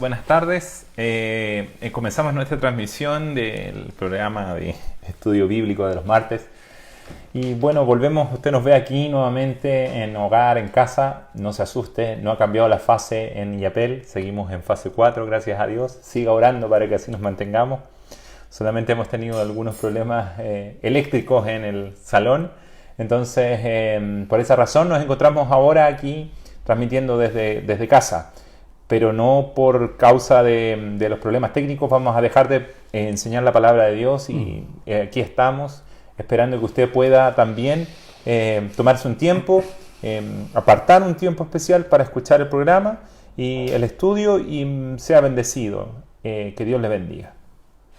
Buenas tardes. Comenzamos nuestra transmisión del programa de estudio bíblico de los martes. Y bueno, volvemos, usted nos ve aquí nuevamente en hogar, en casa. No se asuste, no ha cambiado la fase en Yapel. Seguimos en fase 4, gracias a Dios. Siga orando para que así nos mantengamos. Solamente hemos tenido algunos problemas eléctricos en el salón. Entonces, por esa razón nos encontramos ahora aquí transmitiendo desde casa. Pero no por causa de los problemas técnicos vamos a dejar de enseñar la palabra de Dios y aquí estamos esperando que usted pueda también tomarse un tiempo, apartar un tiempo especial para escuchar el programa y el estudio y sea bendecido. Que Dios le bendiga.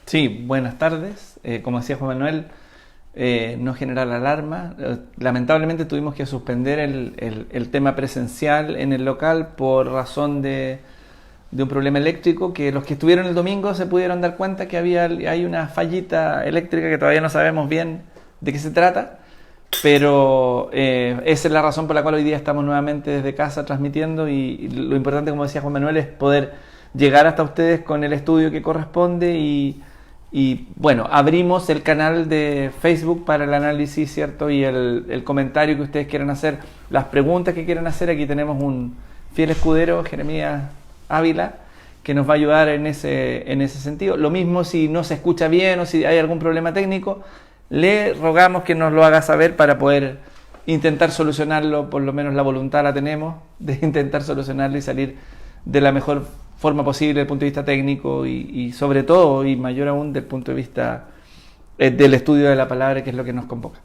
Sí, buenas tardes. Como decía Juan Manuel, no generar alarma. Lamentablemente tuvimos que suspender el tema presencial en el local por razón de un problema eléctrico, que los que estuvieron el domingo se pudieron dar cuenta que hay una fallita eléctrica que todavía no sabemos bien de qué se trata, pero esa es la razón por la cual hoy día estamos nuevamente desde casa transmitiendo y lo importante, como decía Juan Manuel, es poder llegar hasta ustedes con el estudio que corresponde y bueno, abrimos el canal de Facebook para el análisis, ¿cierto? Y el comentario que ustedes quieran hacer, las preguntas que quieran hacer. Aquí tenemos un fiel escudero, Jeremías Ávila, que nos va a ayudar en ese sentido. Lo mismo si no se escucha bien o si hay algún problema técnico, le rogamos que nos lo haga saber para poder intentar solucionarlo. Por lo menos la voluntad la tenemos de intentar solucionarlo y salir de la mejor forma posible desde el punto de vista técnico y sobre todo, y mayor aún, desde el punto de vista del estudio de la palabra, que es lo que nos convoca.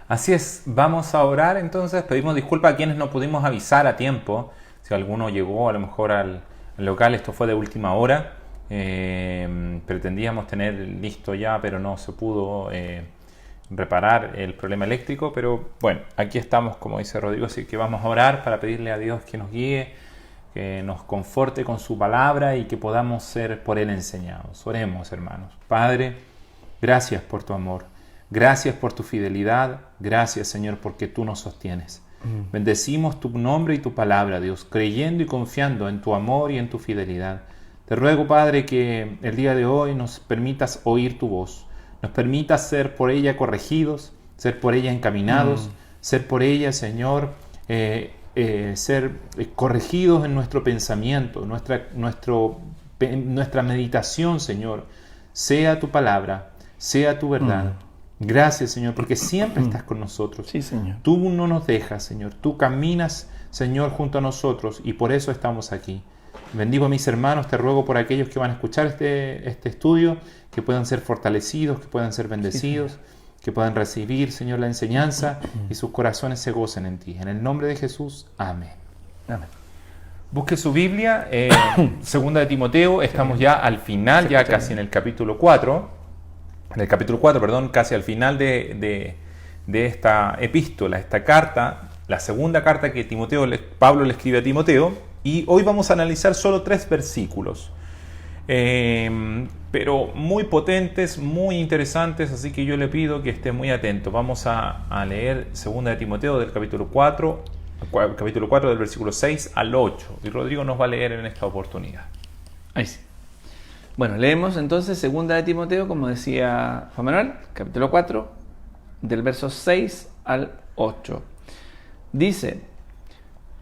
Así es, vamos a orar entonces. Pedimos disculpas a quienes no pudimos avisar a tiempo. Si alguno llegó a lo mejor al local, esto fue de última hora. Pretendíamos tener listo ya, pero no se pudo reparar el problema eléctrico. Pero bueno, aquí estamos, como dice Rodrigo, así que vamos a orar para pedirle a Dios que nos guíe, que nos conforte con su palabra y que podamos ser por Él enseñados. Oremos, hermanos. Padre, gracias por tu amor, gracias por tu fidelidad, gracias, Señor, porque tú nos sostienes. Bendecimos tu nombre y tu palabra, Dios, creyendo y confiando en tu amor y en tu fidelidad. Te ruego, Padre, que el día de hoy nos permitas oír tu voz, nos permitas ser por ella corregidos, ser por ella encaminados, ser por ella, Señor, ser corregidos en nuestro pensamiento, nuestra meditación, Señor, sea tu palabra, sea tu verdad. Gracias, Señor, porque siempre estás con nosotros. Sí, Señor. Tú no nos dejas, Señor. Tú caminas, Señor, junto a nosotros y por eso estamos aquí. Bendigo a mis hermanos, te ruego por aquellos que van a escuchar este estudio, que puedan ser fortalecidos, que puedan ser bendecidos, que puedan recibir, Señor, la enseñanza y sus corazones se gocen en ti. En el nombre de Jesús, amén. Amén. Busque su Biblia, segunda de Timoteo, estamos ya al final, ya casi en el capítulo 4. En el capítulo 4, perdón, casi al final de esta epístola, esta carta, la segunda carta que Pablo le escribe a Timoteo, y hoy vamos a analizar solo 3 versículos, pero muy potentes, muy interesantes, así que yo le pido que esté muy atento. Vamos a leer segunda de Timoteo del capítulo 4 del versículo 6 al 8, y Rodrigo nos va a leer en esta oportunidad. Ahí sí. Bueno, leemos entonces segunda de Timoteo, como decía Juan Manuel, capítulo 4, del verso 6 al 8. Dice: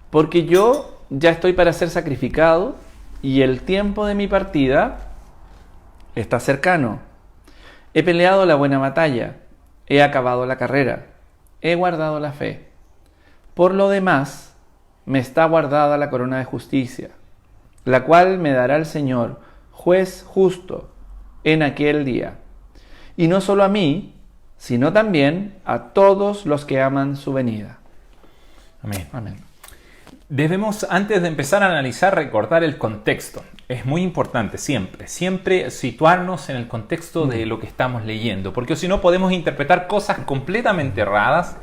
porque yo ya estoy para ser sacrificado, y el tiempo de mi partida está cercano. He peleado la buena batalla, he acabado la carrera, he guardado la fe. Por lo demás, me está guardada la corona de justicia, la cual me dará el Señor, juez justo, en aquel día. Y no solo a mí, sino también a todos los que aman su venida. Amén. Amén. Debemos, antes de empezar a analizar, recordar el contexto. Es muy importante siempre situarnos en el contexto de lo que estamos leyendo, porque si no podemos interpretar cosas completamente erradas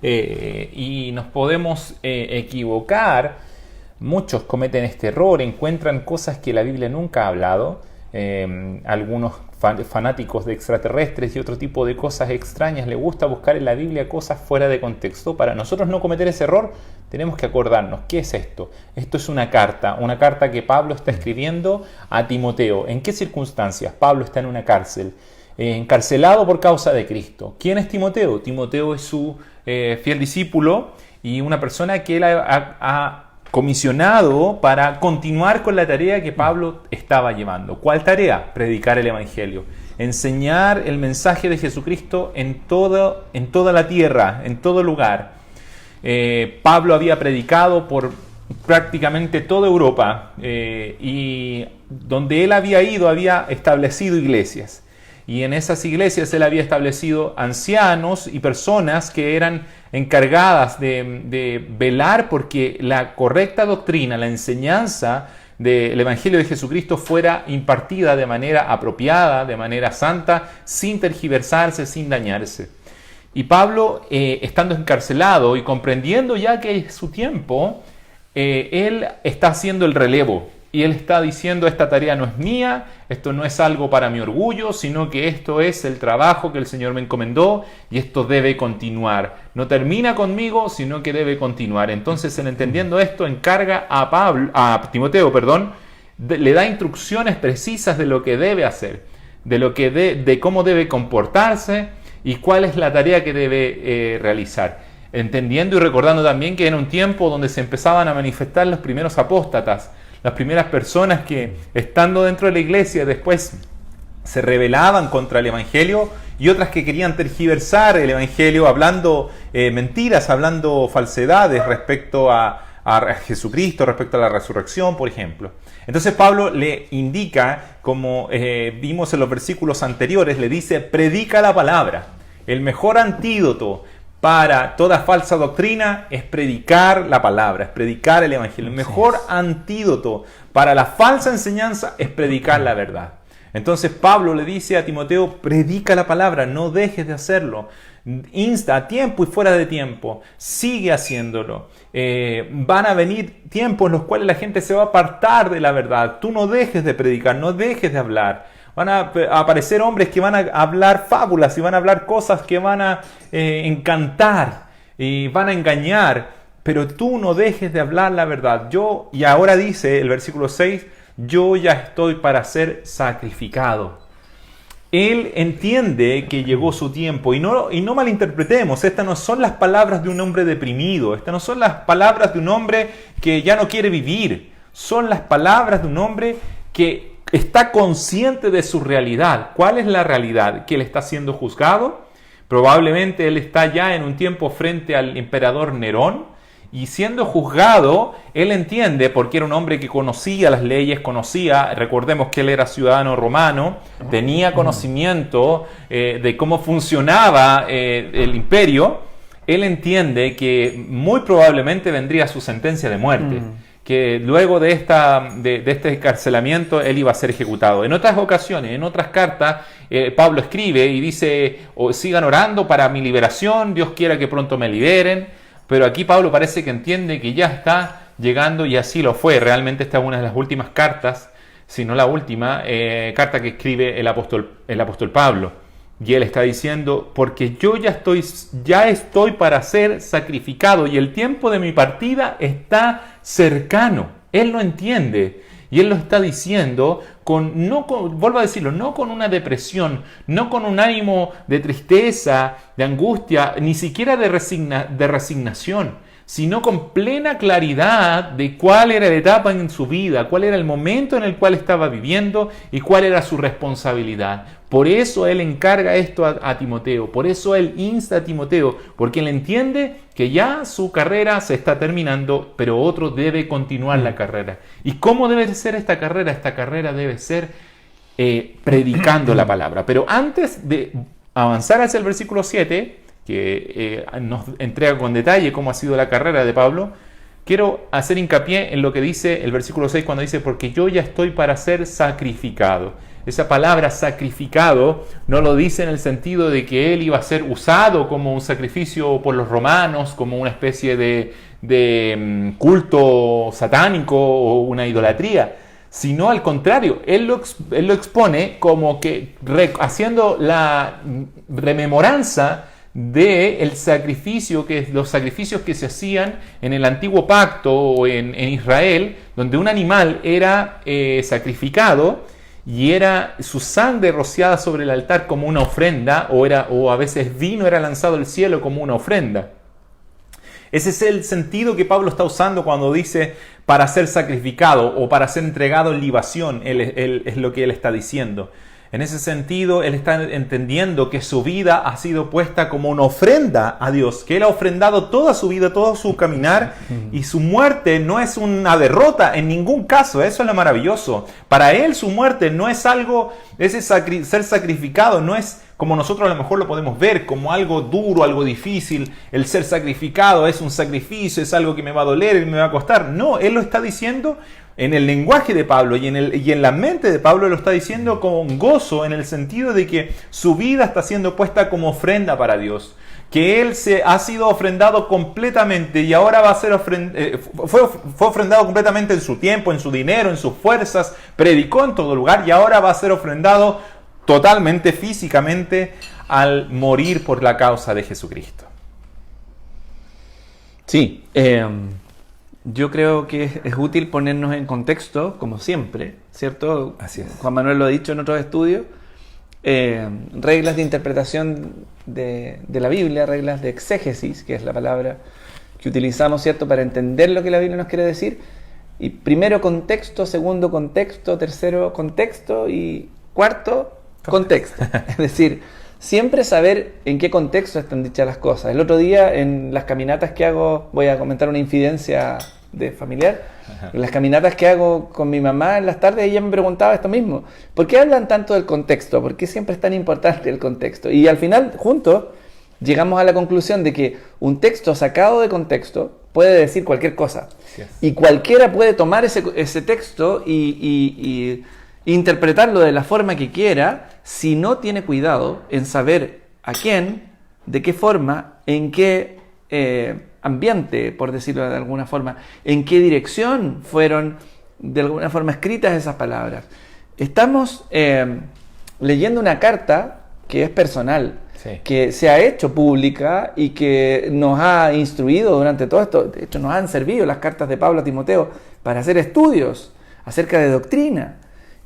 y nos podemos equivocar. Muchos cometen este error, encuentran cosas que la Biblia nunca ha hablado algunos fanáticos de extraterrestres y otro tipo de cosas extrañas, les gusta buscar en la Biblia cosas fuera de contexto. Para nosotros no cometer ese error, tenemos que acordarnos, ¿qué es esto? Esto es una carta que Pablo está escribiendo a Timoteo. ¿En qué circunstancias? Pablo está en una cárcel, encarcelado por causa de Cristo. ¿Quién es Timoteo? Timoteo es su fiel discípulo y una persona que él ha comisionado para continuar con la tarea que Pablo estaba llevando. ¿Cuál tarea? Predicar el Evangelio, enseñar el mensaje de Jesucristo en toda la tierra, en todo lugar. Pablo había predicado por prácticamente toda Europa y donde él había ido había establecido iglesias. Y en esas iglesias él había establecido ancianos y personas que eran encargadas de velar porque la correcta doctrina, la enseñanza del Evangelio de Jesucristo fuera impartida de manera apropiada, de manera santa, sin tergiversarse, sin dañarse. Y Pablo, estando encarcelado y comprendiendo ya que es su tiempo, él está haciendo el relevo. Y él está diciendo, esta tarea no es mía, esto no es algo para mi orgullo, sino que esto es el trabajo que el Señor me encomendó y esto debe continuar. No termina conmigo, sino que debe continuar. Entonces, él entendiendo esto, encarga a Timoteo, le da instrucciones precisas de lo que debe hacer, de cómo debe comportarse y cuál es la tarea que debe realizar. Entendiendo y recordando también que era un tiempo donde se empezaban a manifestar los primeros apóstatas, las primeras personas que, estando dentro de la iglesia, después se rebelaban contra el Evangelio, y otras que querían tergiversar el Evangelio hablando mentiras, hablando falsedades respecto a Jesucristo, respecto a la resurrección, por ejemplo. Entonces Pablo le indica, como vimos en los versículos anteriores, le dice, predica la palabra. El mejor antídoto para toda falsa doctrina es predicar la palabra, es predicar el Evangelio. El mejor antídoto para la falsa enseñanza es predicar la verdad. Entonces Pablo le dice a Timoteo, predica la palabra, no dejes de hacerlo. Insta a tiempo y fuera de tiempo, sigue haciéndolo. Van a venir tiempos en los cuales la gente se va a apartar de la verdad. Tú no dejes de predicar, no dejes de hablar. Van a aparecer hombres que van a hablar fábulas y van a hablar cosas que van a encantar y van a engañar, pero tú no dejes de hablar la verdad. Y ahora dice el versículo 6, yo ya estoy para ser sacrificado. Él entiende que llegó su tiempo y no malinterpretemos, estas no son las palabras de un hombre deprimido, estas no son las palabras de un hombre que ya no quiere vivir, son las palabras de un hombre que está consciente de su realidad. ¿Cuál es la realidad? Que él está siendo juzgado. Probablemente él está ya en un tiempo frente al emperador Nerón. Y siendo juzgado, él entiende, porque era un hombre que conocía las leyes, recordemos que él era ciudadano romano, tenía conocimiento de cómo funcionaba el imperio. Él entiende que muy probablemente vendría su sentencia de muerte. Que luego de este encarcelamiento él iba a ser ejecutado. En otras ocasiones, en otras cartas, Pablo escribe y dice, sigan orando para mi liberación, Dios quiera que pronto me liberen. Pero aquí Pablo parece que entiende que ya está llegando, y así lo fue. Realmente esta es una de las últimas cartas, si no la última, carta que escribe el apóstol Pablo. Y él está diciendo, porque yo ya estoy para ser sacrificado y el tiempo de mi partida está cercano. Él lo entiende y él lo está diciendo vuelvo a decirlo, no con una depresión, no con un ánimo de tristeza, de angustia, ni siquiera de resignación, sino con plena claridad de cuál era la etapa en su vida, cuál era el momento en el cual estaba viviendo y cuál era su responsabilidad. Por eso él encarga esto a Timoteo, por eso él insta a Timoteo, porque él entiende que ya su carrera se está terminando, pero otro debe continuar la carrera. ¿Y cómo debe ser esta carrera? Esta carrera debe ser predicando la palabra. Pero antes de avanzar hacia el versículo 7, que nos entrega con detalle cómo ha sido la carrera de Pablo, quiero hacer hincapié en lo que dice el versículo 6 cuando dice, porque yo ya estoy para ser sacrificado. Esa palabra sacrificado no lo dice en el sentido de que él iba a ser usado como un sacrificio por los romanos, como una especie de culto satánico o una idolatría, sino al contrario, él lo expone como que haciendo la rememoranza de los sacrificios que se hacían en el antiguo pacto o en Israel, donde un animal era sacrificado y era su sangre rociada sobre el altar como una ofrenda, o a veces vino era lanzado al cielo como una ofrenda. Ese es el sentido que Pablo está usando cuando dice para ser sacrificado o para ser entregado en libación, es lo que él está diciendo. En ese sentido, él está entendiendo que su vida ha sido puesta como una ofrenda a Dios, que él ha ofrendado toda su vida, todo su caminar, y su muerte no es una derrota en ningún caso. Eso es lo maravilloso. Para él su muerte no es algo, ser sacrificado no es como nosotros a lo mejor lo podemos ver, como algo duro, algo difícil. El ser sacrificado es un sacrificio, es algo que me va a doler y me va a costar. No, él lo está diciendo en el lenguaje de Pablo y en la mente de Pablo, lo está diciendo con gozo, en el sentido de que su vida está siendo puesta como ofrenda para Dios, que él ha sido ofrendado completamente y ahora va a ser fue ofrendado completamente en su tiempo, en su dinero, en sus fuerzas, predicó en todo lugar y ahora va a ser ofrendado totalmente, físicamente, al morir por la causa de Jesucristo. Sí, yo creo que es útil ponernos en contexto, como siempre, ¿cierto? Así es. Juan Manuel lo ha dicho en otros estudios, reglas de interpretación de la Biblia, reglas de exégesis, que es la palabra que utilizamos, ¿cierto?, para entender lo que la Biblia nos quiere decir. Y primero contexto, segundo contexto, tercero contexto y cuarto contexto. Es decir, siempre saber en qué contexto están dichas las cosas. El otro día, en las caminatas que hago, voy a comentar una infidencia de familiar, en las caminatas que hago con mi mamá en las tardes, ella me preguntaba esto mismo: ¿por qué hablan tanto del contexto? ¿Por qué siempre es tan importante el contexto? Y al final, juntos, llegamos a la conclusión de que un texto sacado de contexto puede decir cualquier cosa. Yes. Y cualquiera puede tomar ese texto y interpretarlo de la forma que quiera, si no tiene cuidado en saber a quién, de qué forma, en qué ambiente, por decirlo de alguna forma, en qué dirección fueron de alguna forma escritas esas palabras. Estamos leyendo una carta que es personal, sí, que se ha hecho pública y que nos ha instruido durante todo esto. De hecho, nos han servido las cartas de Pablo a Timoteo para hacer estudios acerca de doctrina.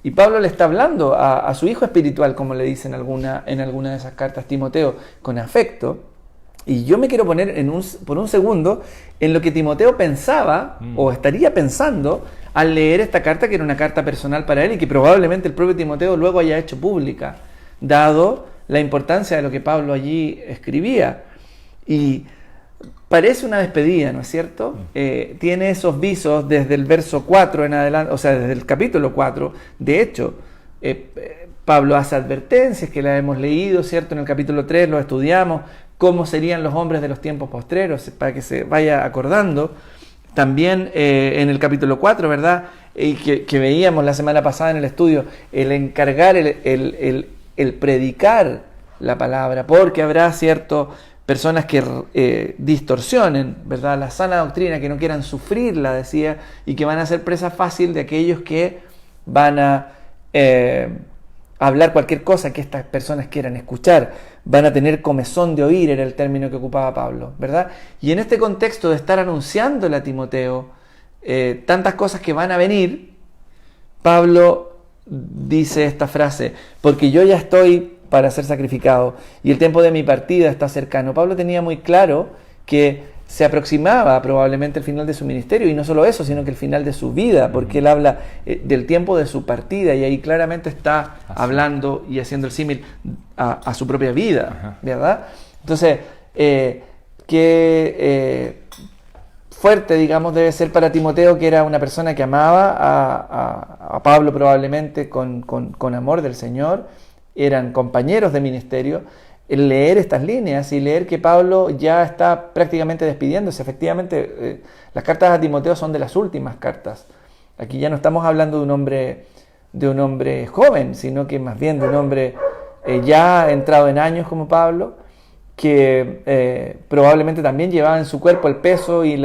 Y Pablo le está hablando a su hijo espiritual, como le dice en alguna de esas cartas, Timoteo, con afecto. Y yo me quiero poner por un segundo en lo que Timoteo pensaba o estaría pensando al leer esta carta, que era una carta personal para él y que probablemente el propio Timoteo luego haya hecho pública, dado la importancia de lo que Pablo allí escribía. Y parece una despedida, ¿no es cierto? Tiene esos visos desde el verso 4 en adelante, o sea, desde el capítulo 4. De hecho, Pablo hace advertencias que las hemos leído, ¿cierto? En el capítulo 3 lo estudiamos, cómo serían los hombres de los tiempos postreros, para que se vaya acordando. También en el capítulo 4, ¿verdad? Que veíamos la semana pasada en el estudio, el encargar, el predicar la palabra, porque habrá, ¿cierto?, personas que distorsionen, ¿verdad?, la sana doctrina, que no quieran sufrirla, decía, y que van a ser presa fácil de aquellos que van a hablar cualquier cosa que estas personas quieran escuchar. Van a tener comezón de oír, era el término que ocupaba Pablo, ¿verdad? Y en este contexto de estar anunciándole a Timoteo tantas cosas que van a venir, Pablo dice esta frase: porque yo ya estoy para ser sacrificado y el tiempo de mi partida está cercano. Pablo tenía muy claro que se aproximaba probablemente el final de su ministerio, y no solo eso, sino que el final de su vida, porque él habla del tiempo de su partida, y ahí claramente está hablando y haciendo el símil a su propia vida, ¿verdad? Entonces, qué fuerte, digamos, debe ser para Timoteo, que era una persona que amaba a Pablo probablemente con amor del Señor, eran compañeros de ministerio, el leer estas líneas y leer que Pablo ya está prácticamente despidiéndose. Efectivamente, las cartas a Timoteo son de las últimas cartas. Aquí ya no estamos hablando de un hombre joven, sino que más bien de un hombre ya entrado en años como Pablo, que probablemente también llevaba en su cuerpo el peso y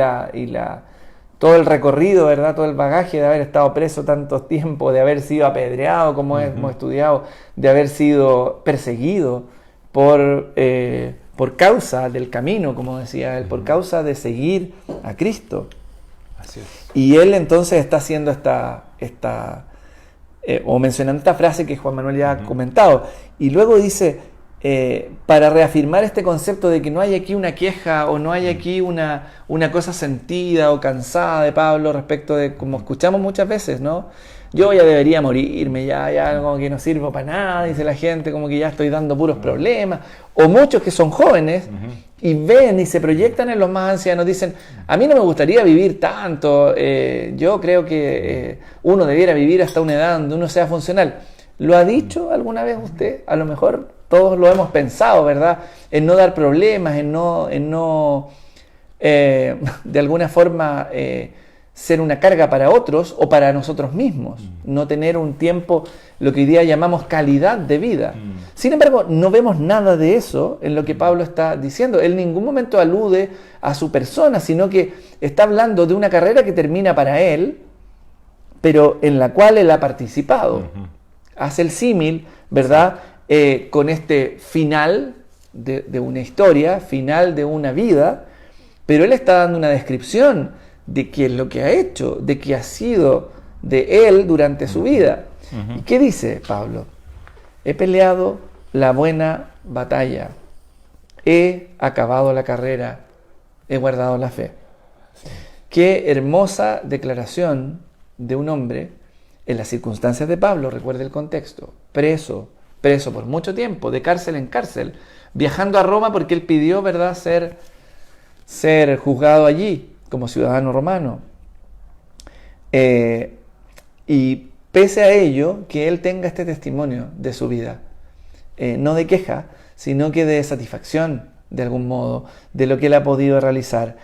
todo el recorrido, ¿verdad? Todo el bagaje de haber estado preso tanto tiempo, de haber sido apedreado, como hemos estudiado, de haber sido perseguido por causa del camino, como decía él, por causa de seguir a Cristo. Así es. Y él entonces está haciendo o mencionando esta frase que Juan Manuel ya ha comentado. Y luego dice, para reafirmar este concepto de que no hay aquí una queja o no hay aquí una cosa sentida o cansada de Pablo respecto de, como escuchamos muchas veces, ¿no? Yo ya debería morirme, ya como que no sirvo para nada, dice la gente, como que ya estoy dando puros problemas. O muchos que son jóvenes y ven y se proyectan en los más ancianos, dicen, a mí no me gustaría vivir tanto, yo creo que uno debiera vivir hasta una edad donde uno sea funcional. ¿Lo ha dicho alguna vez usted? A lo mejor todos lo hemos pensado, ¿verdad? En no dar problemas, en no de alguna forma ser una carga para otros o para nosotros mismos, no tener un tiempo, lo que hoy día llamamos calidad de vida. Sin embargo, no vemos nada de eso en lo que Pablo está diciendo. Él en ningún momento alude a su persona, sino que está hablando de una carrera que termina para él, pero en la cual él ha participado. Hace el símil, ¿verdad? Con este final de una historia, final de una vida, pero él está dando una descripción de qué es lo que ha hecho, de qué ha sido de él durante su vida. ¿Y qué dice Pablo? He peleado la buena batalla, he acabado la carrera, he guardado la fe. Sí. Qué hermosa declaración de un hombre en las circunstancias de Pablo, recuerde el contexto, preso por mucho tiempo, de cárcel en cárcel, viajando a Roma porque él pidió, ¿verdad?, ser juzgado allí como ciudadano romano. Y pese a ello, que él tenga este testimonio de su vida, no de queja, sino que de satisfacción, de algún modo, de lo que él ha podido realizar.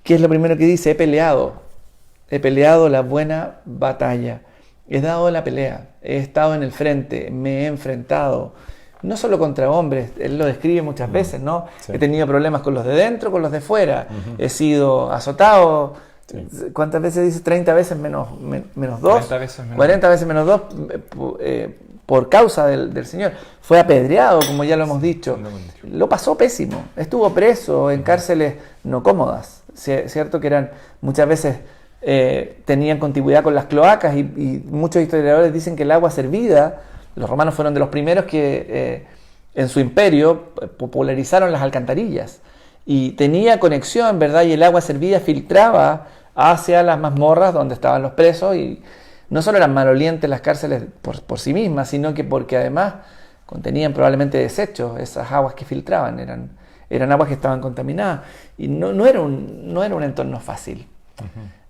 ¿Qué es lo primero que dice? He peleado la buena batalla, he dado la pelea, he estado en el frente, me he enfrentado, no solo contra hombres, él lo describe muchas veces, ¿no? Sí. He tenido problemas con los de dentro, con los de fuera, he sido azotado, sí. ¿Cuántas veces dice? 30 veces menos 2, 40 veces menos 2, por causa del Señor. Fue apedreado, como ya lo hemos dicho, lo pasó pésimo, estuvo preso en cárceles no cómodas, ¿cierto? Que eran muchas veces, tenían contigüidad con las cloacas y muchos historiadores dicen que el agua servida, los romanos fueron de los primeros que en su imperio popularizaron las alcantarillas y tenía conexión, ¿verdad? Y el agua servida filtraba hacia las mazmorras donde estaban los presos y no solo eran malolientes las cárceles por sí mismas, sino que porque además contenían probablemente desechos, esas aguas que filtraban, eran aguas que estaban contaminadas y no era un entorno fácil.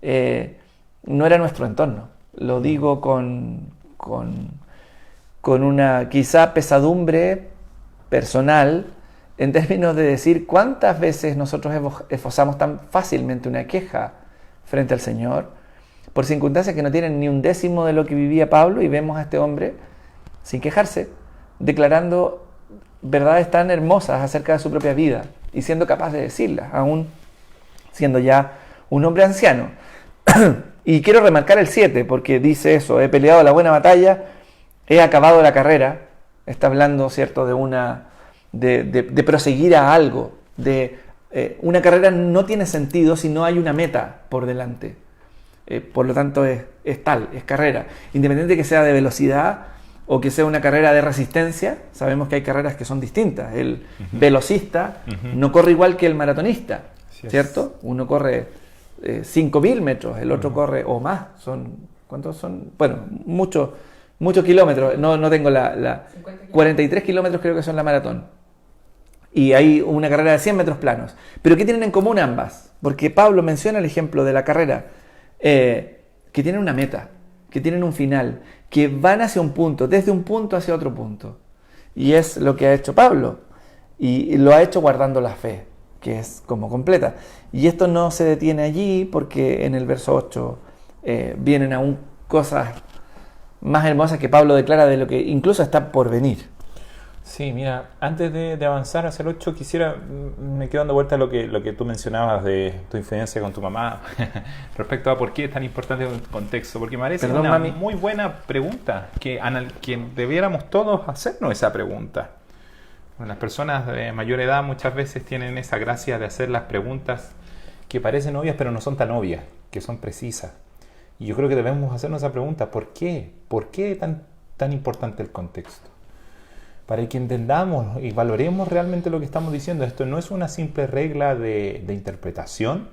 No era nuestro entorno, lo digo con una quizá pesadumbre personal en términos de decir cuántas veces nosotros esbozamos tan fácilmente una queja frente al Señor por circunstancias que no tienen ni un décimo de lo que vivía Pablo y vemos a este hombre sin quejarse, declarando verdades tan hermosas acerca de su propia vida y siendo capaz de decirlas, aún siendo ya un hombre anciano. Y quiero remarcar el 7 porque dice eso, he peleado la buena batalla, he acabado la carrera, está hablando, ¿cierto?, de proseguir a algo, una carrera no tiene sentido si no hay una meta por delante, por lo tanto es carrera, independiente de que sea de velocidad o que sea una carrera de resistencia, sabemos que hay carreras que son distintas, el velocista no corre igual que el maratonista, ¿cierto? Uno corre 5.000 metros, el otro corre o más, ¿cuántos son? Bueno, muchos kilómetros, no tengo 43 kilómetros creo que son la maratón. Y hay una carrera de 100 metros planos. Pero ¿qué tienen en común ambas? Porque Pablo menciona el ejemplo de la carrera, que tienen una meta, que tienen un final, que van hacia un punto, desde un punto hacia otro punto. Y es lo que ha hecho Pablo. Y lo ha hecho guardando la fe, que es como completa. Y esto no se detiene allí porque en el verso 8 vienen aún cosas más hermosas que Pablo declara de lo que incluso está por venir. Sí, mira, antes de avanzar hacia el 8, me quedo dando vuelta a lo que tú mencionabas de tu influencia con tu mamá respecto a por qué es tan importante el contexto, porque me parece una muy buena pregunta, que debiéramos todos hacernos esa pregunta. Bueno, las personas de mayor edad muchas veces tienen esa gracia de hacer las preguntas que parecen obvias, pero no son tan obvias, que son precisas. Y yo creo que debemos hacernos esa pregunta, ¿por qué? ¿Por qué tan importante el contexto? Para que entendamos y valoremos realmente lo que estamos diciendo. Esto no es una simple regla de interpretación,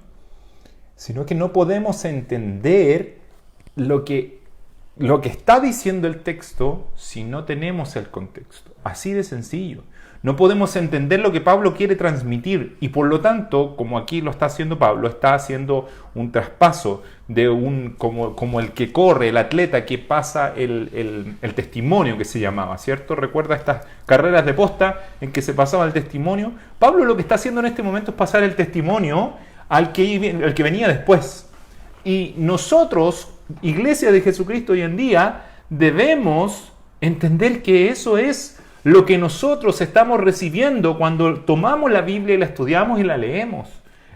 sino que no podemos entender lo que está diciendo el texto si no tenemos el contexto. Así de sencillo. No podemos entender lo que Pablo quiere transmitir y por lo tanto, como aquí lo está haciendo Pablo, está haciendo un traspaso de como el que corre, el atleta que pasa el testimonio que se llamaba, ¿cierto? Recuerda estas carreras de posta en que se pasaba el testimonio. Pablo lo que está haciendo en este momento es pasar el testimonio al que venía después. Y nosotros, Iglesia de Jesucristo hoy en día, debemos entender que eso es lo que nosotros estamos recibiendo cuando tomamos la Biblia y la estudiamos y la leemos.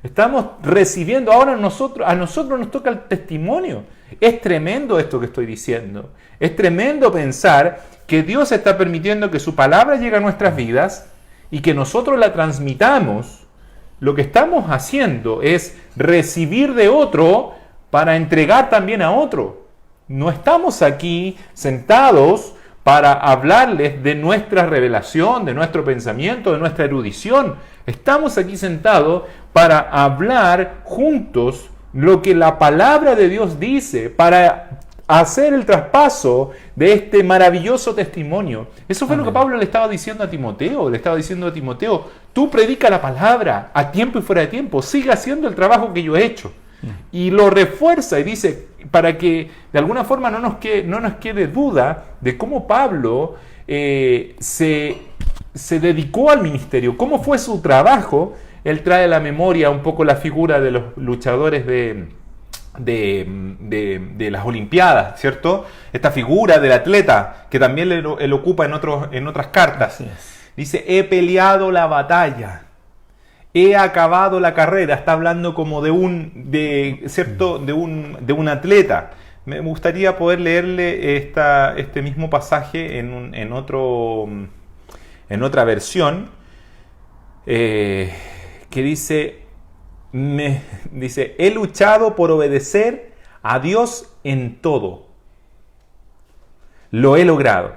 Estamos recibiendo, ahora a nosotros nos toca el testimonio. Es tremendo esto que estoy diciendo. Es tremendo pensar que Dios está permitiendo que su palabra llegue a nuestras vidas y que nosotros la transmitamos. Lo que estamos haciendo es recibir de otro para entregar también a otro. No estamos aquí sentados para hablarles de nuestra revelación, de nuestro pensamiento, de nuestra erudición. Estamos aquí sentados para hablar juntos lo que la palabra de Dios dice, para hacer el traspaso de este maravilloso testimonio. Eso fue lo que Pablo le estaba diciendo a Timoteo. Le estaba diciendo a Timoteo, tú predica la palabra a tiempo y fuera de tiempo. Sigue haciendo el trabajo que yo he hecho. Y lo refuerza y dice, para que de alguna forma no nos quede duda de cómo Pablo se dedicó al ministerio, cómo fue su trabajo. Él trae a la memoria un poco la figura de los luchadores de las Olimpiadas, ¿cierto? Esta figura del atleta que también él ocupa en otras cartas. Dice, he peleado la batalla. He acabado la carrera. Está hablando como de un atleta. Me gustaría poder leerle este mismo pasaje en otra versión que dice, he luchado por obedecer a Dios en todo. Lo he logrado.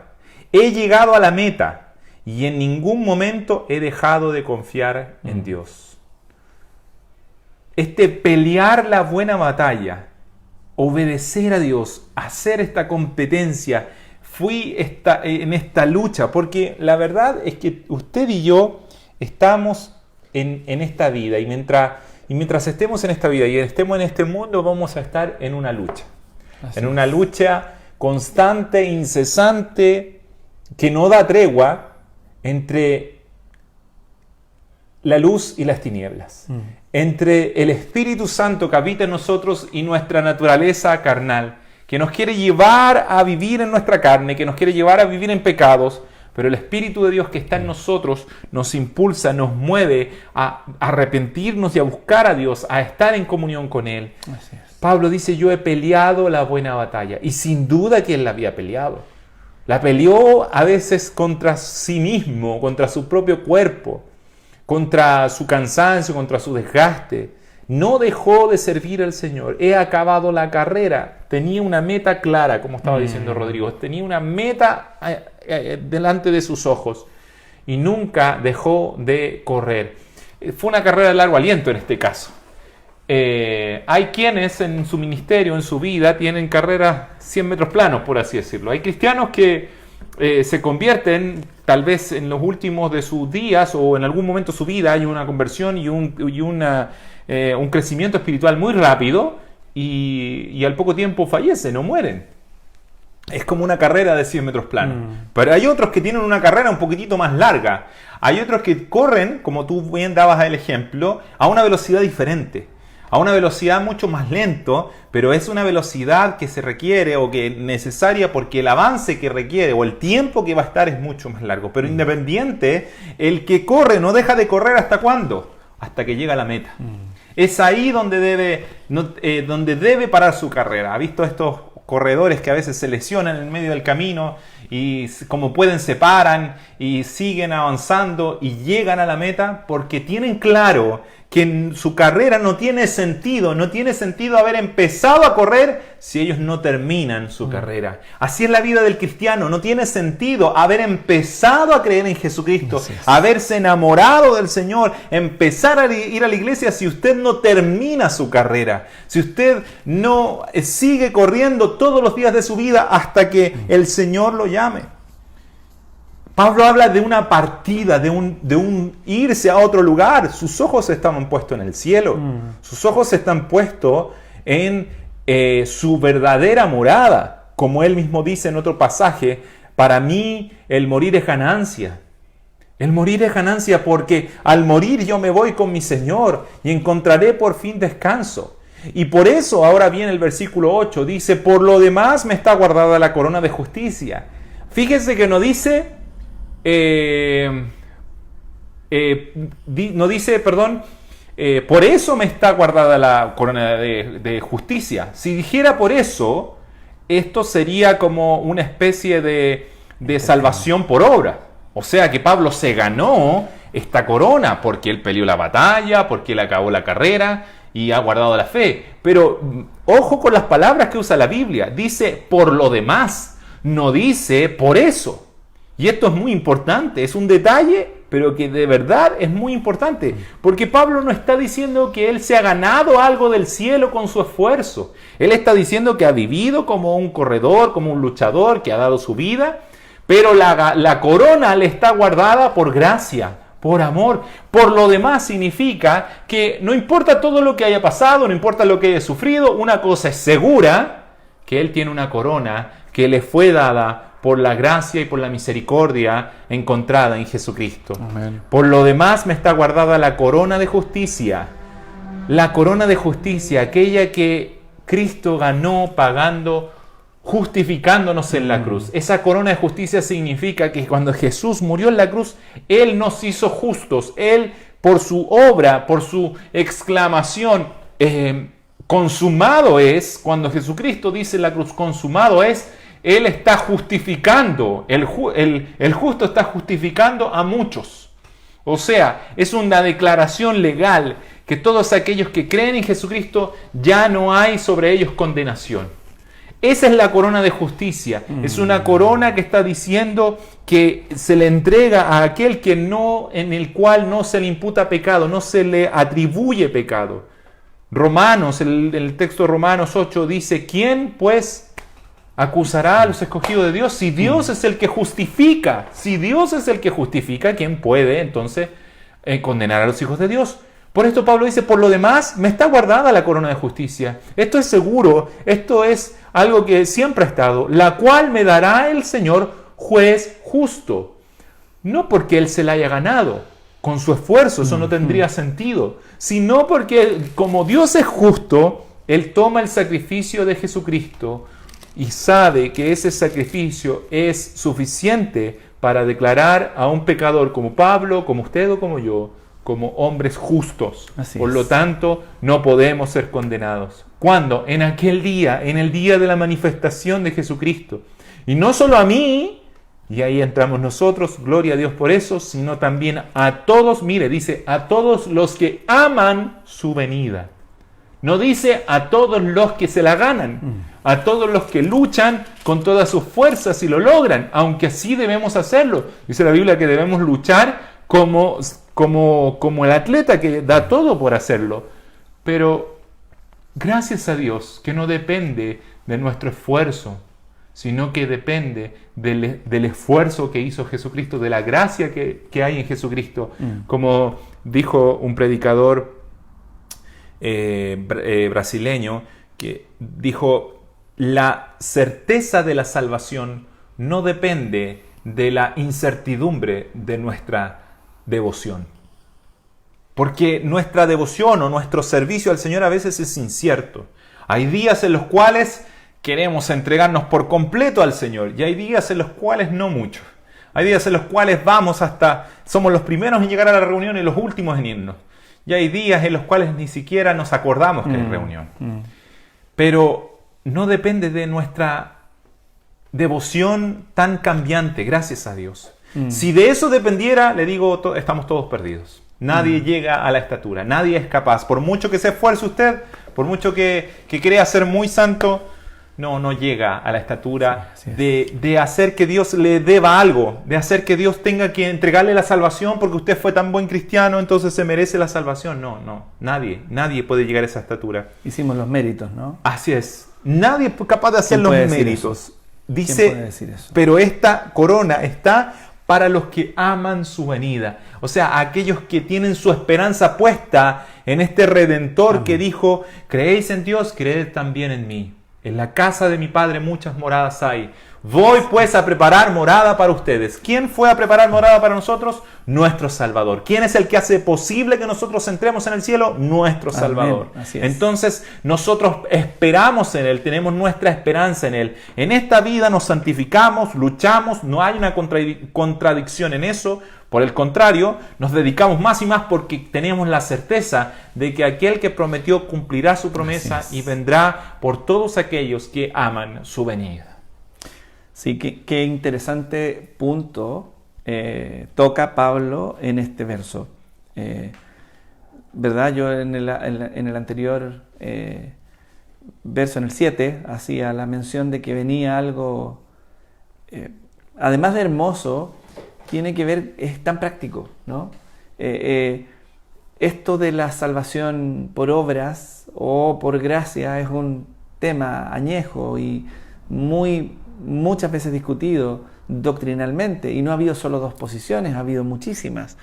He llegado a la meta. Y en ningún momento he dejado de confiar en Dios. Pelear la buena batalla, obedecer a Dios, hacer esta competencia, fui en esta lucha, porque la verdad es que usted y yo estamos en esta vida, y mientras estemos en esta vida y estemos en este mundo, vamos a estar en una lucha. En una lucha constante, incesante, que no da tregua, entre la luz y las tinieblas, entre el Espíritu Santo que habita en nosotros y nuestra naturaleza carnal, que nos quiere llevar a vivir en nuestra carne, que nos quiere llevar a vivir en pecados, pero el Espíritu de Dios que está en nosotros nos impulsa, nos mueve a arrepentirnos y a buscar a Dios, a estar en comunión con Él. Así es. Pablo dice, yo he peleado la buena batalla, y sin duda que él la había peleado. La peleó a veces contra sí mismo, contra su propio cuerpo, contra su cansancio, contra su desgaste. No dejó de servir al Señor. He acabado la carrera. Tenía una meta clara, como estaba diciendo Rodrigo. Tenía una meta delante de sus ojos y nunca dejó de correr. Fue una carrera de largo aliento en este caso. Hay quienes en su ministerio, en su vida, tienen carreras 100 metros planos, por así decirlo. Hay cristianos que se convierten, tal vez en los últimos de sus días o en algún momento de su vida, hay una conversión y un crecimiento espiritual muy rápido y al poco tiempo fallecen o mueren. Es como una carrera de 100 metros planos. Pero hay otros que tienen una carrera un poquitito más larga. Hay otros que corren, como tú bien dabas el ejemplo, a una velocidad diferente. a una velocidad mucho más lento, pero es una velocidad que se requiere o que es necesaria porque el avance que requiere o el tiempo que va a estar es mucho más largo. Pero independiente, el que corre no deja de correr ¿hasta cuándo? Hasta que llega a la meta. Es ahí donde debe parar su carrera. ¿Ha visto estos corredores que a veces se lesionan en medio del camino y como pueden se paran y siguen avanzando y llegan a la meta? Porque tienen claro que su carrera no tiene sentido haber empezado a correr si ellos no terminan su carrera. Así es la vida del cristiano, no tiene sentido haber empezado a creer en Jesucristo, haberse enamorado del Señor, empezar a ir a la iglesia si usted no termina su carrera, si usted no sigue corriendo todos los días de su vida hasta que el Señor lo llame. Pablo habla de una partida, de un irse a otro lugar. Sus ojos estaban puestos en el cielo. Sus ojos están puestos en su verdadera morada. Como él mismo dice en otro pasaje, para mí el morir es ganancia. El morir es ganancia porque al morir yo me voy con mi Señor y encontraré por fin descanso. Y por eso ahora viene el versículo 8, dice, por lo demás me está guardada la corona de justicia. Fíjese que no dice... por eso me está guardada la corona de justicia. Si dijera por eso, esto sería como una especie de salvación por obra. O sea que Pablo se ganó esta corona porque él peleó la batalla, porque él acabó la carrera y ha guardado la fe. Pero ojo con las palabras que usa la Biblia. Dice por lo demás, no dice por eso. Y esto es muy importante, es un detalle, pero que de verdad es muy importante. Porque Pablo no está diciendo que él se ha ganado algo del cielo con su esfuerzo. Él está diciendo que ha vivido como un corredor, como un luchador, que ha dado su vida. Pero la corona le está guardada por gracia, por amor. Por lo demás significa que no importa todo lo que haya pasado, no importa lo que haya sufrido, una cosa es segura, que él tiene una corona que le fue dada por la gracia y por la misericordia encontrada en Jesucristo. Amén. Por lo demás me está guardada la corona de justicia. La corona de justicia, aquella que Cristo ganó pagando, justificándonos en la cruz. Esa corona de justicia significa que cuando Jesús murió en la cruz, Él nos hizo justos. Él, por su obra, por su exclamación, consumado es, cuando Jesucristo dice en la cruz, consumado es, Él está justificando, el justo está justificando a muchos. O sea, es una declaración legal que todos aquellos que creen en Jesucristo ya no hay sobre ellos condenación. Esa es la corona de justicia. Es una corona que está diciendo que se le entrega a aquel que en el cual no se le imputa pecado, no se le atribuye pecado. Romanos, el texto de Romanos 8 dice, ¿quién pues acusará a los escogidos de Dios? Si Dios es el que justifica, ¿quién puede entonces condenar a los hijos de Dios? Por esto Pablo dice, por lo demás me está guardada la corona de justicia. Esto es seguro, esto es algo que siempre ha estado, la cual me dará el Señor, juez justo. No porque Él se la haya ganado con su esfuerzo, eso no tendría sentido, sino porque como Dios es justo, Él toma el sacrificio de Jesucristo y sabe que ese sacrificio es suficiente para declarar a un pecador como Pablo, como usted o como yo, como hombres justos. Por lo tanto, no podemos ser condenados. ¿Cuándo? En aquel día, en el día de la manifestación de Jesucristo. Y no solo a mí, y ahí entramos nosotros, gloria a Dios por eso, sino también a todos, mire, dice, a todos los que aman su venida. No dice a todos los que se la ganan, a todos los que luchan con todas sus fuerzas y lo logran, aunque así debemos hacerlo. Dice la Biblia que debemos luchar como el atleta que da todo por hacerlo. Pero gracias a Dios que no depende de nuestro esfuerzo, sino que depende del esfuerzo que hizo Jesucristo, de la gracia que hay en Jesucristo. Como dijo un predicador brasileño, que dijo, la certeza de la salvación no depende de la incertidumbre de nuestra devoción. Porque nuestra devoción o nuestro servicio al Señor a veces es incierto. Hay días en los cuales queremos entregarnos por completo al Señor y hay días en los cuales no mucho. Hay días en los cuales somos los primeros en llegar a la reunión y los últimos en irnos. Y hay días en los cuales ni siquiera nos acordamos que hay reunión. Pero no depende de nuestra devoción tan cambiante, gracias a Dios. Si de eso dependiera, le digo, estamos todos perdidos. Nadie llega a la estatura, nadie es capaz. Por mucho que se esfuerce usted, por mucho que crea ser muy santo, no llega a la estatura de hacer que Dios le deba algo, de hacer que Dios tenga que entregarle la salvación porque usted fue tan buen cristiano, entonces se merece la salvación. No, nadie puede llegar a esa estatura. Hicimos los méritos, ¿no? Así es. Nadie es capaz de hacer los méritos. Dice, ¿quién puede decir eso? Pero esta corona está para los que aman su venida. O sea, aquellos que tienen su esperanza puesta en este Redentor que dijo, creéis en Dios, creed también en mí. En la casa de mi Padre muchas moradas hay. Voy pues a preparar morada para ustedes. ¿Quién fue a preparar morada para nosotros? Nuestro Salvador. ¿Quién es el que hace posible que nosotros entremos en el cielo? Nuestro Salvador. Así es. Entonces nosotros esperamos en Él, tenemos nuestra esperanza en Él. En esta vida nos santificamos, luchamos, no hay una contradicción en eso. Por el contrario, nos dedicamos más y más porque tenemos la certeza de que aquel que prometió cumplirá su promesa y vendrá por todos aquellos que aman su venida. Sí, qué interesante punto toca Pablo en este verso. ¿Verdad? Yo en el anterior verso, en el 7, hacía la mención de que venía algo, además de hermoso, tiene que ver, es tan práctico, ¿no? Esto de la salvación por obras o por gracia es un tema añejo y muchas veces discutido doctrinalmente, y no ha habido solo dos posiciones, ha habido muchísimas.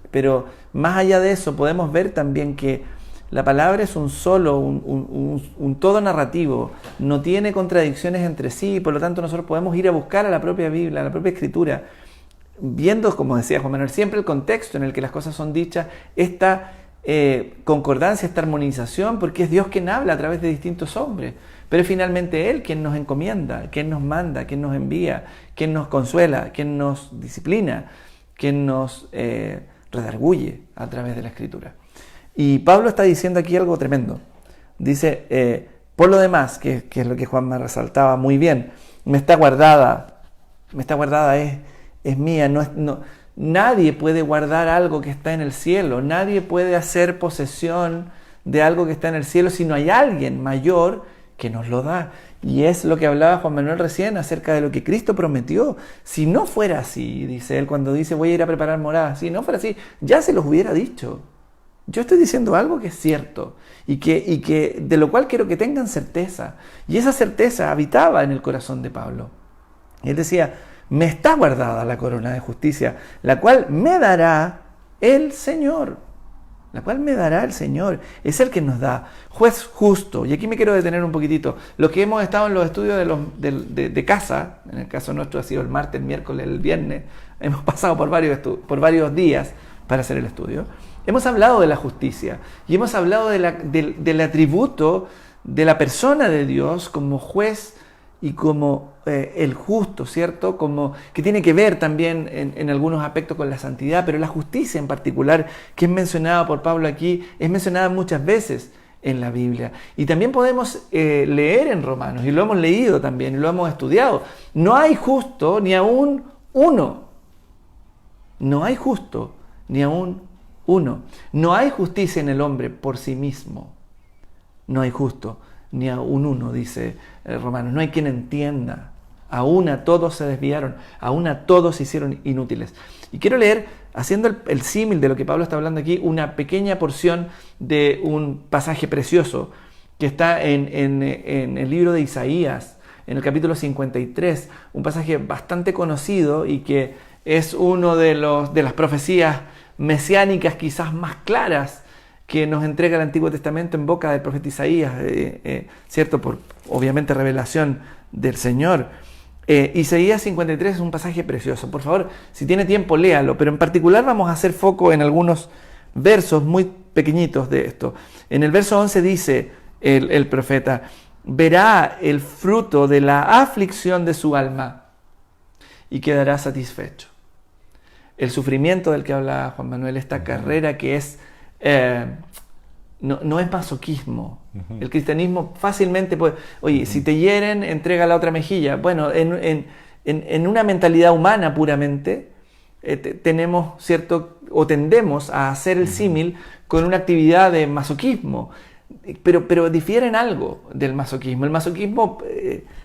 Pero más allá de eso podemos ver también que la palabra es un todo narrativo, no tiene contradicciones entre sí, y por lo tanto nosotros podemos ir a buscar a la propia Biblia, a la propia Escritura, viendo, como decía Juan Manuel, siempre el contexto en el que las cosas son dichas, esta concordancia, esta armonización, porque es Dios quien habla a través de distintos hombres, pero es finalmente Él quien nos encomienda, quien nos manda, quien nos envía, quien nos consuela, quien nos disciplina, quien nos redarguye a través de la Escritura. Y Pablo está diciendo aquí algo tremendo. Dice, por lo demás, que es lo que Juan me resaltaba muy bien, me está guardada es mía. Nadie puede guardar algo que está en el cielo, nadie puede hacer posesión de algo que está en el cielo si no hay alguien mayor que nos lo da. Y es lo que hablaba Juan Manuel recién acerca de lo que Cristo prometió. Si no fuera así, dice él cuando dice voy a ir a preparar morada, si no fuera así, ya se los hubiera dicho. Yo estoy diciendo algo que es cierto y que de lo cual quiero que tengan certeza. Y esa certeza habitaba en el corazón de Pablo. Y él decía, me está guardada la corona de justicia, la cual me dará el Señor. La cual me dará el Señor. Es el que nos da. Juez justo. Y aquí me quiero detener un poquitito. Los que hemos estado en los estudios de casa, en el caso nuestro ha sido el martes, el miércoles, el viernes, hemos pasado por varios días para hacer el estudio. Hemos hablado de la justicia y hemos hablado del atributo de la persona de Dios como juez y como el justo, ¿cierto? Como que tiene que ver también en algunos aspectos con la santidad, pero la justicia en particular, que es mencionada por Pablo aquí, es mencionada muchas veces en la Biblia. Y también podemos leer en Romanos, y lo hemos leído también, y lo hemos estudiado. No hay justo ni aún uno. No hay justo ni aún uno. No hay justicia en el hombre por sí mismo. No hay justo ni aún uno, dice Romanos. No hay quien entienda. Aún a todos se desviaron, aún a todos se hicieron inútiles. Y quiero leer, haciendo el símil de lo que Pablo está hablando aquí, una pequeña porción de un pasaje precioso que está en el libro de Isaías, en el capítulo 53, un pasaje bastante conocido y que es uno de las profecías mesiánicas quizás más claras que nos entrega el Antiguo Testamento en boca del profeta Isaías, ¿cierto? Por, obviamente, revelación del Señor. Isaías 53 es un pasaje precioso. Por favor, si tiene tiempo, léalo, pero en particular vamos a hacer foco en algunos versos muy pequeñitos de esto. En el verso 11 dice el profeta: verá el fruto de la aflicción de su alma y quedará satisfecho. El sufrimiento del que habla Juan Manuel, esta carrera que es no es masoquismo. El cristianismo fácilmente puede, oye, si te hieren, entrega la otra mejilla. Bueno, en una mentalidad humana puramente, tenemos o tendemos a hacer el símil con una actividad de masoquismo, pero difiere en algo del masoquismo. El masoquismo,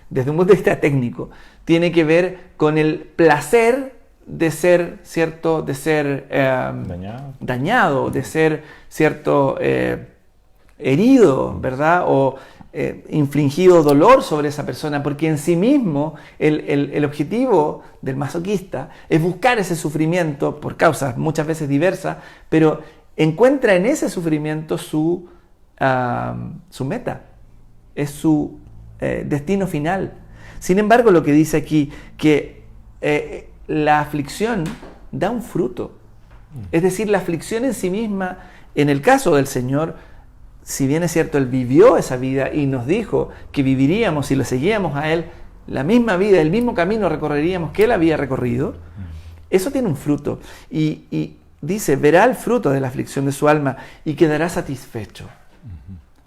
desde un punto de vista técnico, tiene que ver con el placer de ser, ¿cierto?, de ser dañado, de ser, ¿cierto?, herido, ¿verdad?, o infligido dolor sobre esa persona, porque en sí mismo el objetivo del masoquista es buscar ese sufrimiento por causas muchas veces diversas, pero encuentra en ese sufrimiento su meta, es su destino final. Sin embargo, lo que dice aquí, que la aflicción da un fruto. Es decir, la aflicción en sí misma, en el caso del Señor, si bien es cierto, Él vivió esa vida y nos dijo que viviríamos si le seguíamos a Él la misma vida, el mismo camino recorreríamos que Él había recorrido, eso tiene un fruto. Y dice, verá el fruto de la aflicción de su alma y quedará satisfecho.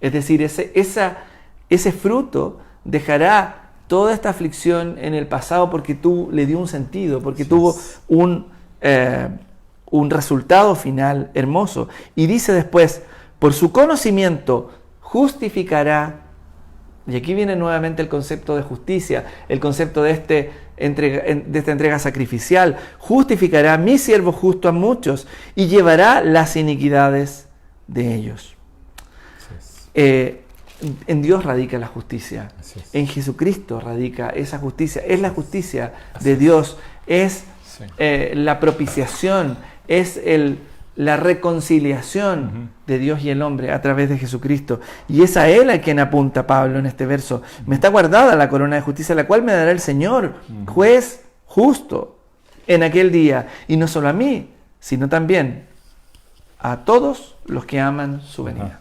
Es decir, ese fruto dejará toda esta aflicción en el pasado porque le dio un sentido, porque tuvo un resultado final hermoso. Y dice después, por su conocimiento justificará, y aquí viene nuevamente el concepto de justicia, el concepto de esta entrega sacrificial, justificará a mi siervo justo a muchos y llevará las iniquidades de ellos. En Dios radica la justicia, en Jesucristo radica esa justicia, es la justicia de Dios, es la propiciación, es la reconciliación de Dios y el hombre a través de Jesucristo. Y es a Él a quien apunta Pablo en este verso. Me está guardada la corona de justicia, la cual me dará el Señor, juez justo, en aquel día. Y no solo a mí, sino también a todos los que aman su venida.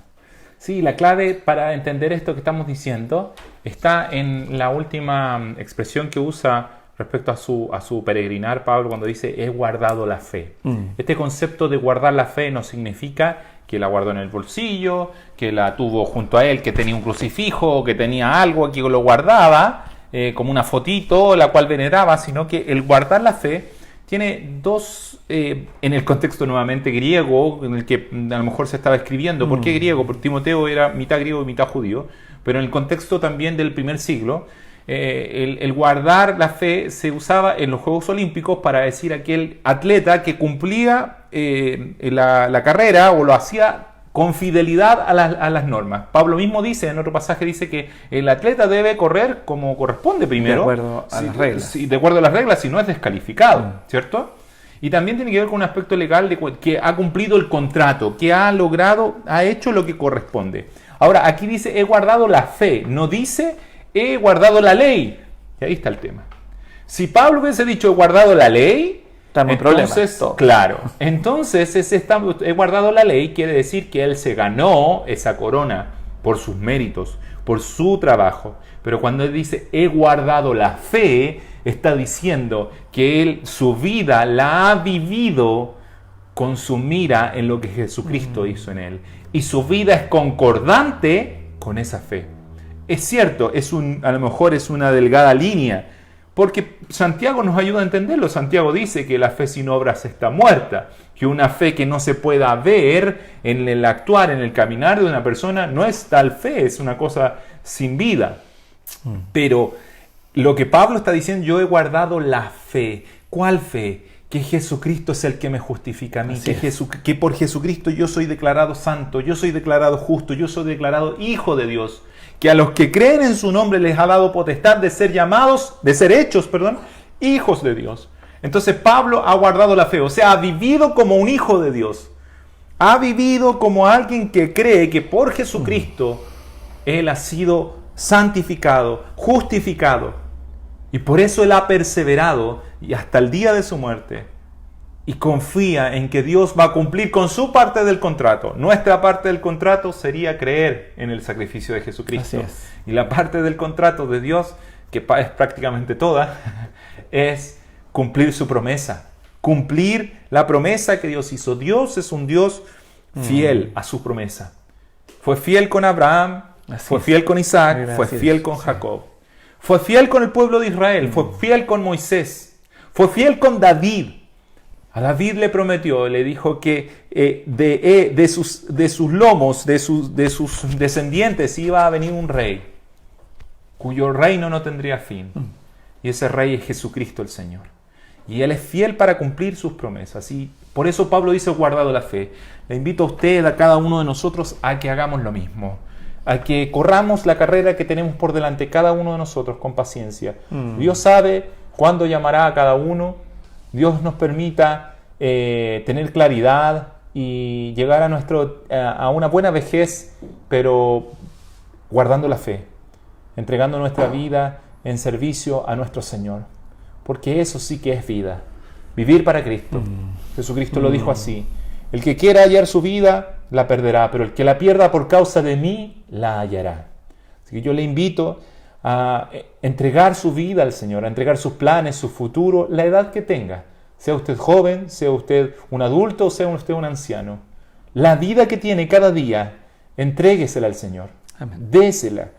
Sí, la clave para entender esto que estamos diciendo está en la última expresión que usa respecto a su peregrinar Pablo cuando dice, he guardado la fe. Este concepto de guardar la fe no significa que la guardó en el bolsillo, que la tuvo junto a él, que tenía un crucifijo, que tenía algo aquí que lo guardaba, como una fotito, la cual veneraba, sino que el guardar la fe tiene dos, en el contexto nuevamente griego, en el que a lo mejor se estaba escribiendo. ¿Por qué griego? Porque Timoteo era mitad griego y mitad judío, pero en el contexto también del primer siglo, el guardar la fe se usaba en los Juegos Olímpicos para decir aquel atleta que cumplía la carrera o lo hacía con fidelidad a las normas. Pablo mismo dice, en otro pasaje, dice que el atleta debe correr como corresponde primero. De acuerdo a las reglas. De acuerdo a las reglas, si no es descalificado, ¿cierto? Y también tiene que ver con un aspecto legal de que ha cumplido el contrato, que ha logrado, ha hecho lo que corresponde. Ahora, aquí dice, he guardado la fe, no dice, he guardado la ley. Y ahí está el tema. Si Pablo hubiese dicho, he guardado la ley, entonces, claro, entonces he guardado la ley, quiere decir que él se ganó esa corona por sus méritos, por su trabajo. Pero cuando él dice, he guardado la fe, está diciendo que él su vida la ha vivido con su mira en lo que Jesucristo hizo en él. Y su vida es concordante con esa fe. Es cierto, a lo mejor es una delgada línea, porque Santiago nos ayuda a entenderlo. Santiago dice que la fe sin obras está muerta, que una fe que no se pueda ver en el actuar, en el caminar de una persona, no es tal fe, es una cosa sin vida. Pero lo que Pablo está diciendo, yo he guardado la fe. ¿Cuál fe? Que Jesucristo es el que me justifica a mí, que por Jesucristo yo soy declarado santo, yo soy declarado justo, yo soy declarado hijo de Dios, que a los que creen en su nombre les ha dado potestad de ser hechos, hijos de Dios. Entonces Pablo ha guardado la fe, o sea, ha vivido como un hijo de Dios, ha vivido como alguien que cree que por Jesucristo él ha sido santificado, justificado, y por eso él ha perseverado y hasta el día de su muerte y confía en que Dios va a cumplir con su parte del contrato. Nuestra parte del contrato sería creer en el sacrificio de Jesucristo. Así es. Y la parte del contrato de Dios, que es prácticamente toda, es cumplir su promesa. Cumplir la promesa que Dios hizo. Dios es un Dios fiel a su promesa. Fue fiel con Abraham, fue fiel con Isaac, fue fiel con Jacob. Fue fiel con el pueblo de Israel, fue fiel con Moisés, fue fiel con David. A David le prometió, le dijo que de sus lomos, de sus descendientes iba a venir un rey, cuyo reino no tendría fin. Y ese rey es Jesucristo el Señor. Y Él es fiel para cumplir sus promesas. Y por eso Pablo dice, guardado la fe. Le invito a usted, a cada uno de nosotros, a que hagamos lo mismo. A que corramos la carrera que tenemos por delante, cada uno de nosotros, con paciencia. Dios sabe cuándo llamará a cada uno. Dios nos permita tener claridad y llegar a una buena vejez, pero guardando la fe, entregando nuestra vida en servicio a nuestro Señor. Porque eso sí que es vida. Vivir para Cristo. Jesucristo lo dijo así. El que quiera hallar su vida, la perderá, pero el que la pierda por causa de mí, la hallará. Así que yo le invito a entregar su vida al Señor, a entregar sus planes, su futuro, la edad que tenga. Sea usted joven, sea usted un adulto, sea usted un anciano. La vida que tiene cada día, entréguesela al Señor. Amén. Désela.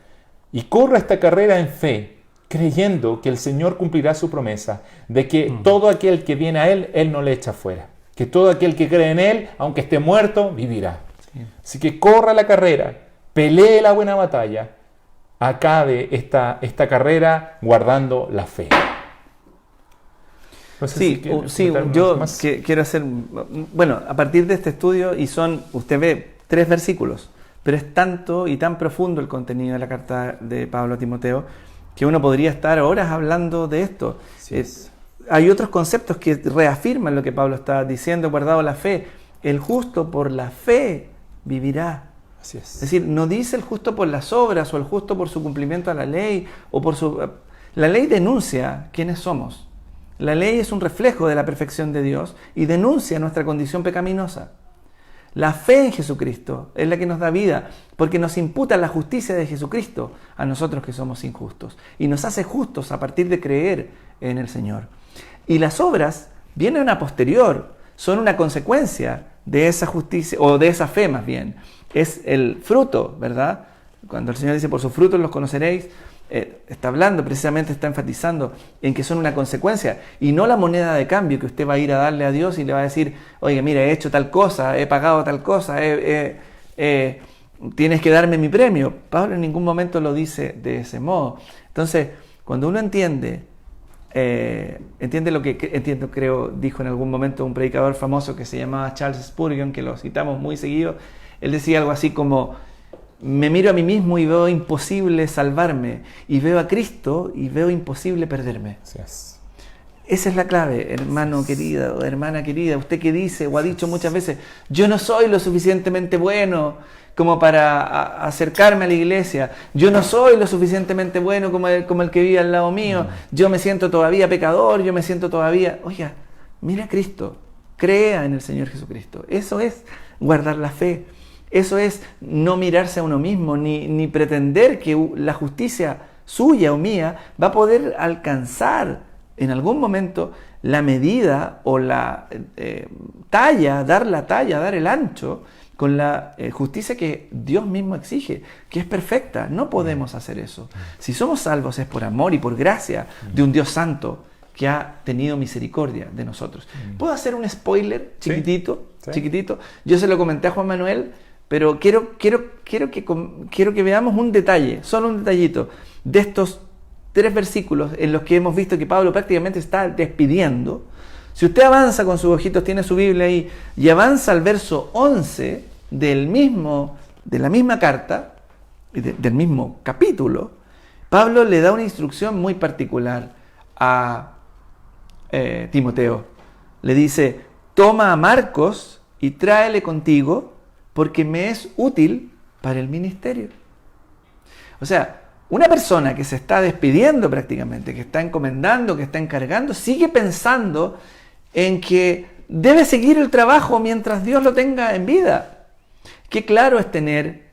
Y corra esta carrera en fe, creyendo que el Señor cumplirá su promesa de que todo aquel que viene a Él, Él no le echa fuera. Que todo aquel que cree en Él, aunque esté muerto, vivirá. Sí. Así que corra la carrera, pelee la buena batalla, acabe esta carrera guardando la fe. No sé yo quiero hacer... Bueno, a partir de este estudio, y usted ve 3 versículos, pero es tanto y tan profundo el contenido de la carta de Pablo a Timoteo, que uno podría estar horas hablando de esto. Hay otros conceptos que reafirman lo que Pablo está diciendo, guardado la fe. El justo por la fe vivirá. Así es. Es decir, no dice el justo por las obras o el justo por su cumplimiento a la ley o por su... La ley denuncia quiénes somos. La ley es un reflejo de la perfección de Dios y denuncia nuestra condición pecaminosa. La fe en Jesucristo es la que nos da vida, porque nos imputa la justicia de Jesucristo a nosotros que somos injustos y nos hace justos a partir de creer en el Señor. Y las obras vienen a posterior, son una consecuencia de esa justicia, o de esa fe más bien. Es el fruto, ¿verdad? Cuando el Señor dice, por sus frutos los conoceréis, está hablando, precisamente está enfatizando en que son una consecuencia y no la moneda de cambio que usted va a ir a darle a Dios y le va a decir, oye, mira, he hecho tal cosa, he pagado tal cosa, tienes que darme mi premio. Pablo en ningún momento lo dice de ese modo. Entonces, cuando uno entiende lo que creo dijo en algún momento un predicador famoso que se llamaba Charles Spurgeon, que lo citamos muy seguido, él decía algo así como: me miro a mí mismo y veo imposible salvarme, y veo a Cristo y veo imposible perderme. Yes. Esa es la clave, hermano querido o hermana querida. Usted que dice o ha dicho muchas veces, yo no soy lo suficientemente bueno como para acercarme a la iglesia, yo no soy lo suficientemente bueno como el que vive al lado mío, yo me siento todavía pecador, yo me siento todavía... Oiga, mira a Cristo, crea en el Señor Jesucristo. Eso es guardar la fe. Eso es no mirarse a uno mismo, ni pretender que la justicia suya o mía va a poder alcanzar en algún momento la medida o la talla, dar el ancho con la justicia que Dios mismo exige, que es perfecta. No podemos hacer eso. Si somos salvos es por amor y por gracia de un Dios santo que ha tenido misericordia de nosotros. ¿Puedo hacer un spoiler chiquitito? Sí. Chiquitito. Yo se lo comenté a Juan Manuel, pero quiero que veamos un detalle, solo un detallito, de estos 3 versículos en los que hemos visto que Pablo prácticamente está despidiendo. Si usted avanza con sus ojitos, tiene su Biblia ahí, y avanza al verso 11 de la misma carta, del mismo capítulo, Pablo le da una instrucción muy particular a Timoteo. Le dice, toma a Marcos y tráele contigo, porque me es útil para el ministerio. O sea, una persona que se está despidiendo prácticamente, que está encomendando, que está encargando, sigue pensando en que debe seguir el trabajo mientras Dios lo tenga en vida. Qué claro es tener,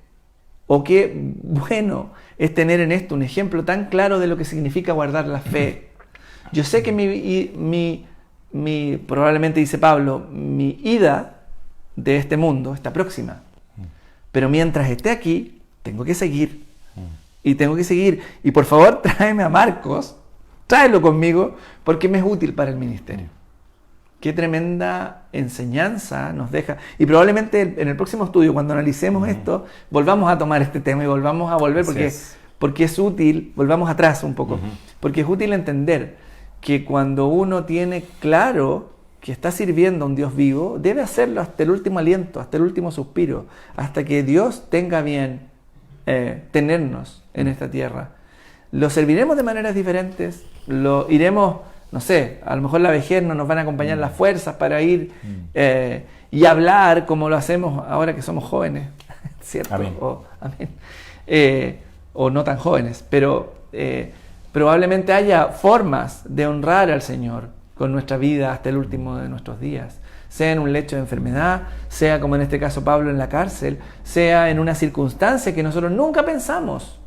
o qué bueno es tener en esto un ejemplo tan claro de lo que significa guardar la fe. Yo sé que probablemente dice Pablo, mi ida de este mundo está próxima. Pero mientras esté aquí, tengo que seguir. Y tengo que seguir. Y por favor, tráeme a Marcos, tráelo conmigo, porque me es útil para el ministerio. Qué tremenda enseñanza nos deja. Y probablemente en el próximo estudio, cuando analicemos esto, volvamos a tomar este tema y volvamos a volver, porque es útil, volvamos atrás un poco, porque es útil entender que cuando uno tiene claro que está sirviendo a un Dios vivo, debe hacerlo hasta el último aliento, hasta el último suspiro, hasta que Dios tenga bien tenernos en esta tierra. Lo serviremos de maneras diferentes, lo iremos, no sé, a lo mejor la vejez no nos van a acompañar las fuerzas para ir y hablar como lo hacemos ahora que somos jóvenes, ¿cierto? Amén. Amén. O no tan jóvenes, pero probablemente haya formas de honrar al Señor con nuestra vida hasta el último de nuestros días, sea en un lecho de enfermedad, sea como en este caso Pablo en la cárcel, sea en una circunstancia que nosotros nunca pensamos.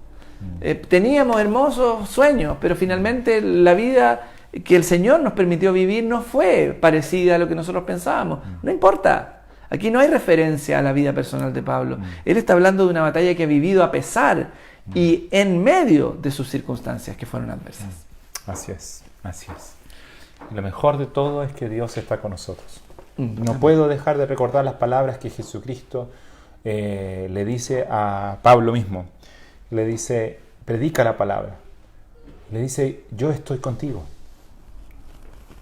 Teníamos hermosos sueños, pero finalmente la vida que el Señor nos permitió vivir no fue parecida a lo que nosotros pensábamos. No importa. Aquí no hay referencia a la vida personal de Pablo. Él está hablando de una batalla que ha vivido a pesar y en medio de sus circunstancias que fueron adversas. Así es, así es. Lo mejor de todo es que Dios está con nosotros. No puedo dejar de recordar las palabras que Jesucristo le dice a Pablo mismo. Le dice, predica la palabra. Le dice, yo estoy contigo.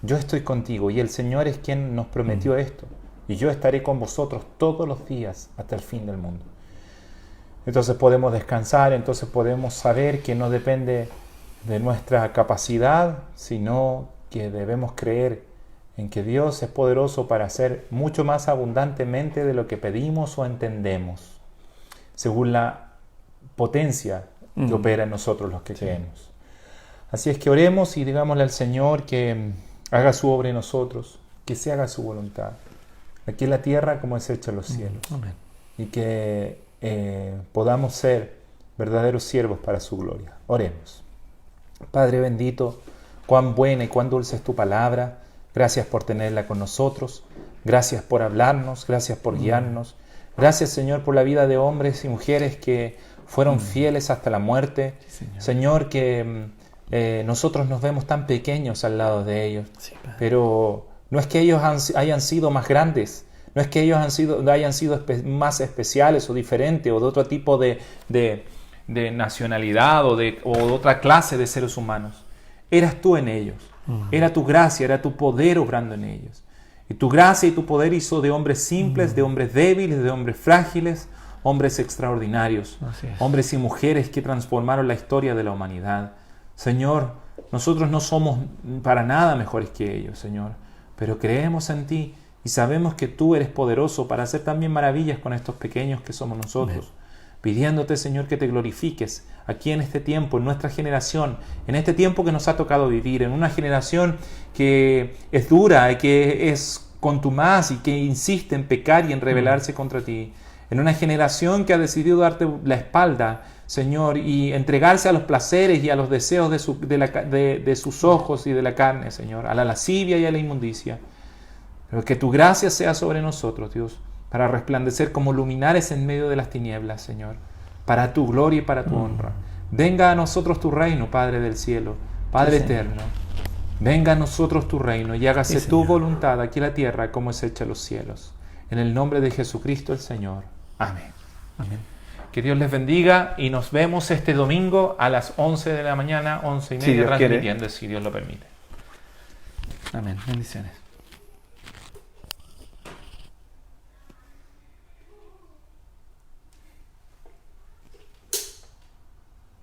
Yo estoy contigo y el Señor es quien nos prometió esto. Y yo estaré con vosotros todos los días hasta el fin del mundo. Entonces podemos descansar, entonces podemos saber que no depende de nuestra capacidad, sino que debemos creer en que Dios es poderoso para hacer mucho más abundantemente de lo que pedimos o entendemos, según la potencia que opera en nosotros los que creemos. Así es que oremos y digámosle al Señor que haga su obra en nosotros, que se haga su voluntad, aquí en la tierra como es hecha en los cielos. Amén. Y que podamos ser verdaderos siervos para su gloria. Oremos. Padre bendito, cuán buena y cuán dulce es tu palabra. Gracias por tenerla con nosotros. Gracias por hablarnos. Gracias por guiarnos. Gracias, Señor, por la vida de hombres y mujeres que fueron fieles hasta la muerte. Sí, Señor, que nosotros nos vemos tan pequeños al lado de ellos. Sí, pero no es que ellos hayan sido más grandes. No es que ellos hayan sido más especiales o diferentes o de otro tipo de nacionalidad o de otra clase de seres humanos. Eras tú en ellos. Era tu gracia, era tu poder obrando en ellos. Y tu gracia y tu poder hizo de hombres simples, de hombres débiles, de hombres frágiles, hombres extraordinarios, hombres y mujeres que transformaron la historia de la humanidad. Señor, nosotros no somos para nada mejores que ellos, Señor, pero creemos en ti y sabemos que tú eres poderoso para hacer también maravillas con estos pequeños que somos nosotros. Amén. Pidiéndote, Señor, que te glorifiques aquí en este tiempo, en nuestra generación, en este tiempo que nos ha tocado vivir, en una generación que es dura y que es contumaz y que insiste en pecar y en rebelarse contra ti, en una generación que ha decidido darte la espalda, Señor, y entregarse a los placeres y a los deseos de sus ojos y de la carne, Señor, a la lascivia y a la inmundicia. Pero que tu gracia sea sobre nosotros, Dios, para resplandecer como luminares en medio de las tinieblas, Señor, para tu gloria y para tu honra. Venga a nosotros tu reino, Padre del cielo, Padre eterno. Venga a nosotros tu reino y hágase tu voluntad aquí en la tierra como es hecha en los cielos. En el nombre de Jesucristo el Señor. Amén. Amén. Que Dios les bendiga y nos vemos este domingo a las 11 de la mañana, 11:30, transmitiendo, si Dios lo permite. Amén. Bendiciones.